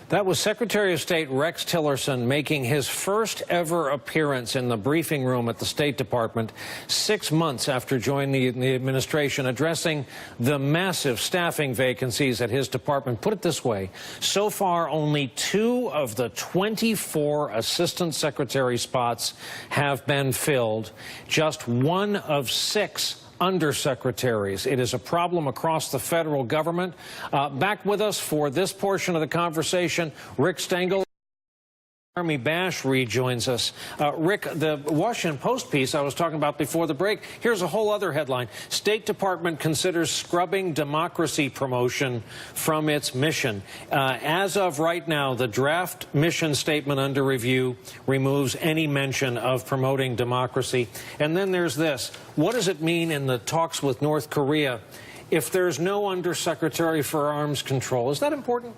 That was Secretary of State Rex Tillerson making his first ever appearance in the briefing room at the State Department 6 months after joining the administration, addressing the massive staffing vacancies at his department. Put it this way, so far only 2 of the 24 assistant secretary spots have been filled, just 1 of 6 undersecretaries. It is a problem across the federal government. Back with us for this portion of the conversation, Rick Stengel. Jeremy Bash rejoins us. Rick, the Washington Post piece I was talking about before the break, here's a whole other headline. State Department considers scrubbing democracy promotion from its mission. As of right now, the draft mission statement under review removes any mention of promoting democracy. And then there's this. What does it mean in the talks with North Korea if there's no undersecretary for arms control? Is that important?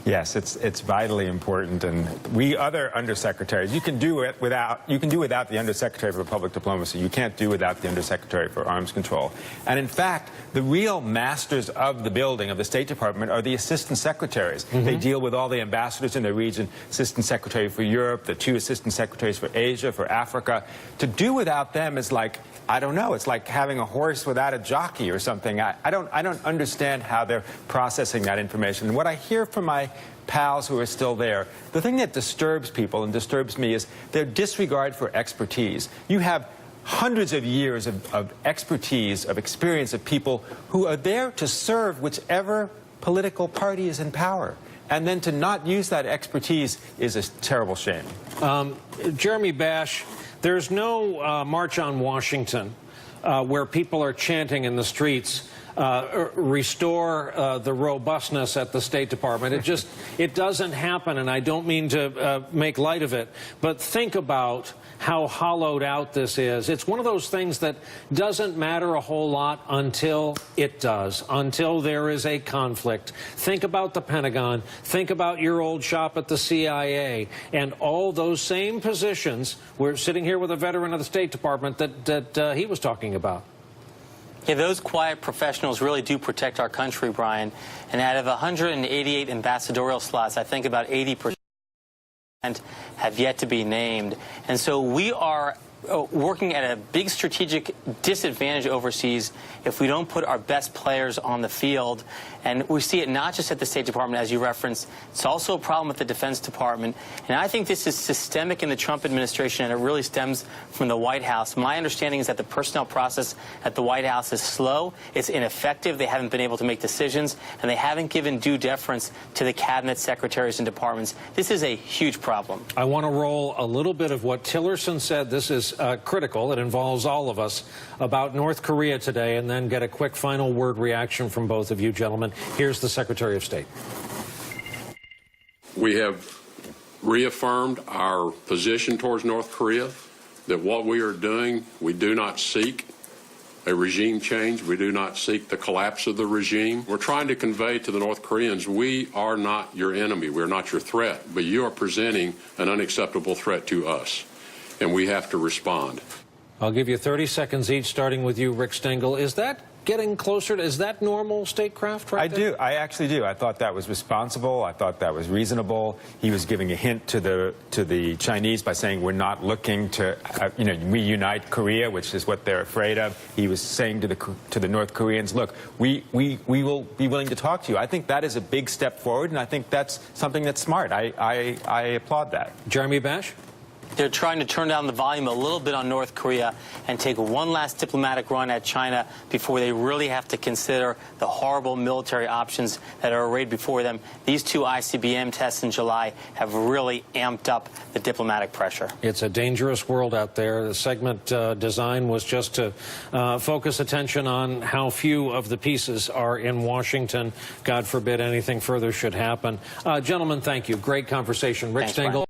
Yes, it's vitally important, and we other undersecretaries, you can do without the undersecretary for public diplomacy. You can't do without the undersecretary for arms control. And in fact, the real masters of the building of the State Department are the assistant secretaries. They deal with all the ambassadors in the region, assistant secretary for Europe, the 2 assistant secretaries for Asia, for Africa. To do without them is like, I don't know, it's like having a horse without a jockey or something. I don't understand how they're processing that information. And what I hear from my pals who are still there, the thing that disturbs people and disturbs me is their disregard for expertise. You have hundreds of years of expertise, of experience of people who are there to serve whichever political party is in power. And then to not use that expertise is a terrible shame. Jeremy Bash, there's no March on Washington where people are chanting in the streets, restore the robustness at the State Department. It doesn't happen, and I don't mean to make light of it, but think about how hollowed out this is. It's one of those things that doesn't matter a whole lot until it does, until there is a conflict. Think about the Pentagon. Think about your old shop at the CIA. And all those same positions, we're sitting here with a veteran of the State Department that he was talking about. Yeah, those quiet professionals really do protect our country, Brian. And out of 188 ambassadorial slots, I think about 80% have yet to be named. And so we are working at a big strategic disadvantage overseas if we don't put our best players on the field. And we see it not just at the State Department, as you referenced. It's also a problem with the Defense Department. And I think this is systemic in the Trump administration, and it really stems from the White House. My understanding is that the personnel process at the White House is slow, it's ineffective, they haven't been able to make decisions, and they haven't given due deference to the cabinet secretaries and departments. This is a huge problem. I want to roll a little bit of what Tillerson said. This is critical. It involves all of us about North Korea today, and then get a quick final word reaction from both of you gentlemen. Here's the Secretary of State. We have reaffirmed our position towards North Korea, that what we are doing, we do not seek a regime change. We do not seek the collapse of the regime. We're trying to convey to the North Koreans, we are not your enemy. We're not your threat, but you are presenting an unacceptable threat to us, and we have to respond. I'll give you 30 seconds each, starting with you, Rick Stengel. Is that getting closer to, is that normal statecraft right there? I actually do. I thought that was responsible. I thought that was reasonable. He was giving a hint to the Chinese by saying we're not looking to, reunite Korea, which is what they're afraid of. He was saying to the North Koreans, look, we will be willing to talk to you. I think that is a big step forward, and I think that's something that's smart. I applaud that. Jeremy Bash? They're trying to turn down the volume a little bit on North Korea and take one last diplomatic run at China before they really have to consider the horrible military options that are arrayed before them. These 2 ICBM tests in July have really amped up the diplomatic pressure. It's a dangerous world out there. The segment design was just to focus attention on how few of the pieces are in Washington. God forbid anything further should happen. Gentlemen, thank you. Great conversation. Rick Stengel.